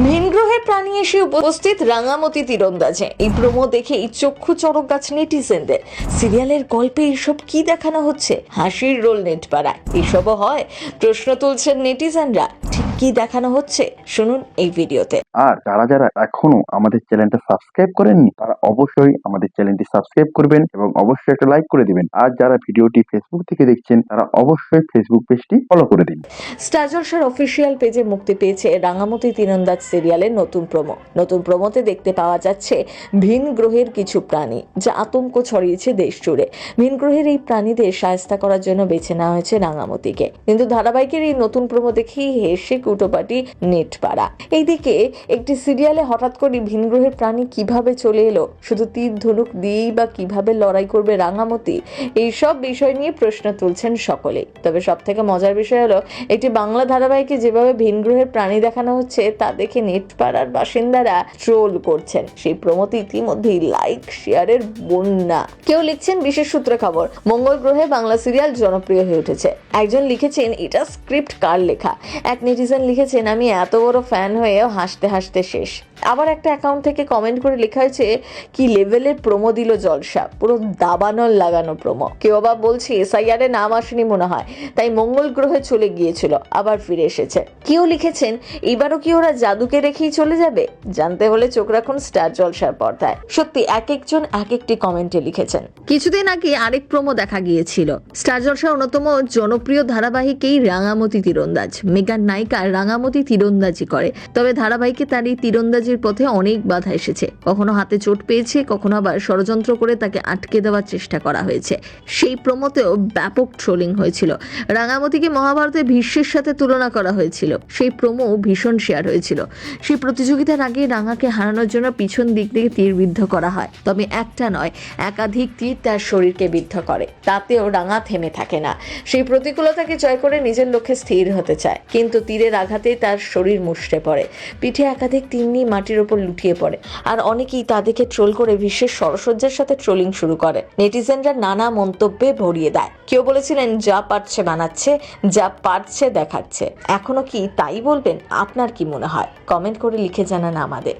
ভিনগ্রহের প্রাণী এসে উপস্থিত রাঙামতি তীরন্দাজে। এই প্রোমো দেখে চক্ষু চড়ক গাছ নেটিজেনদের। সিরিয়ালের গল্পে এইসব কি দেখানো হচ্ছে? হাসির রোল নেট পাড়ায় এসবও হয়? প্রশ্ন তুলছেন নেটিজেনরা। ঠিক কি দেখানো হচ্ছে শুনুন এই ভিডিওতে। আর যারা যারা এখনো আমাদের চ্যানেলটা সাবস্ক্রাইব করেননি তারা অবশ্যই আমাদের চ্যানেলটি সাবস্ক্রাইব করবেন এবং অবশ্যই একটা লাইক করে দিবেন। আর যারা ভিডিওটি ফেসবুক থেকে দেখছেন তারা অবশ্যই ফেসবুক পেজটি ফলো করে দিন। স্টার জলসার অফিসিয়াল পেজে মুক্তি পেয়েছে রাঙামতি তীরন্দাজ সিরিয়ালের নতুন প্রোমো। নতুন প্রোমোতে দেখতে পাওয়া যাচ্ছে ভিন গ্রহের কিছু প্রাণী, যা আতঙ্ক ছড়িয়েছে দেশ জুড়ে। ভিন গ্রহের এই প্রাণীদের সাহায্য করার জন্য বেছে নেওয়া হয়েছে রাঙামতিকে। কিন্তু ধারাবাহিকের এই নতুন প্রোমো দেখেই হেসে কুটোপাটি নেট পাড়া। এইদিকে একটি সিরিয়ালে হঠাৎ করে ভিন গ্রহের প্রাণী কিভাবে চলে এলো, শুধু তীর ধনুক দিয়েই বা কিভাবে লড়াই করবে রাঙামতি, এইসব বিষয় নিয়ে প্রশ্ন তুলছেন সকলেই। তবে সব থেকে মজার বিষয় হলো, একটি বাংলা ধারাবাহিকে যেভাবে ভিন গ্রহের প্রাণী দেখানো হচ্ছে তা দেখে নেট পাড়ার বাসিন্দারা ট্রোল করছেন। সেই প্রমোতে ইতিমধ্যেই লাইক শেয়ারের বন্যা। কেউ লিখছেন বিশেষ সূত্রে খবর, মঙ্গল গ্রহে বাংলা সিরিয়াল জনপ্রিয় হয়ে উঠেছে। একজন লিখেছেন এটা স্ক্রিপ্ট কার লেখা। এক নেটিজেন লিখেছেন আমি এত বড় ফ্যান হয়েও হাসতে হাসতে শেষ। আবার একটা অ্যাকাউন্ট থেকে কমেন্ট করে লেখা হয়েছে কি লেভেলের প্রোমো দিল জলসা, পুরো দাবানল লাগানো প্রোমো। কেউ আবার বলছে এসআইআর এ নাম আসেনি মনে হয়, তাই মঙ্গল গ্রহে চলে গিয়েছিল, আবার ফিরে এসেছে। কেউ লিখেছেন এবারও কি ওরা জাদুকে রেখেই চলে যাবে? জানতে হলে চোখ রাখুন স্টার জলসার পর্দায়। সত্যি এক একজন এক একটি কমেন্টে লিখেছেন। কিছুদিন আগে আরেক প্রোমো দেখা গিয়েছিল। স্টার জলসার অন্যতম জনপ্রিয় ধারাবাহিকেই রাঙামতি তীরন্দাজ। মেগার নায়িকা রাঙামতি তীরন্দাজি করে, তবে ধারাবাহিকে তার এই তীরন্দাজির পথে অনেক বাধা এসেছে। কখনো হাতে চোট পেয়েছে, কখনো আবার ষড়যন্ত্র করে তাকে আটকে দেওয়ার চেষ্টা করা হয়েছে। সেই প্রোমোতেও ব্যাপক ট্রোলিং হয়েছিল। রাঙামতিকে মহাভারতের ভীষ্মের সাথে তুলনা করা হয়েছিল। সেই প্রোমো ভীষণ শেয়ার হয়েছিল। সেই প্রতিযোগিতার আগে রাঙাকে হারানোর জন্য পিছন দিক থেকে তীর বিদ্ধ করা হয়, তবে একটা নয় একাধিক তীর তার শরীরকে বিদ্ধ করে। তাতেও রাঙা থেমে থাকে না। সেই প্রতিকূলতাকে জয় করে নিজের লক্ষ্যে স্থির হতে চায়, কিন্তু তীরের আঘাতেই তার শরীর মুষড়ে পড়ে। পিঠে একাধিক তীর নিয়ে মাটির ওপর লুটিয়ে পড়ে। আর অনেকেই তাদেরকে ট্রোল করে বিশ্বের সরসজ্জার সাথে ট্রোলিং শুরু করে। নেটিজেনরা নানা মন্তব্যে ভরিয়ে দেয়। কেউ বলেছিলেন যা পারছে বানাচ্ছে, যা পারছে দেখাচ্ছে। এখনো কি তাই বলবেন? আপনার কি মনে হয়? কমেন্ট করে লিখে জানান আমাদের।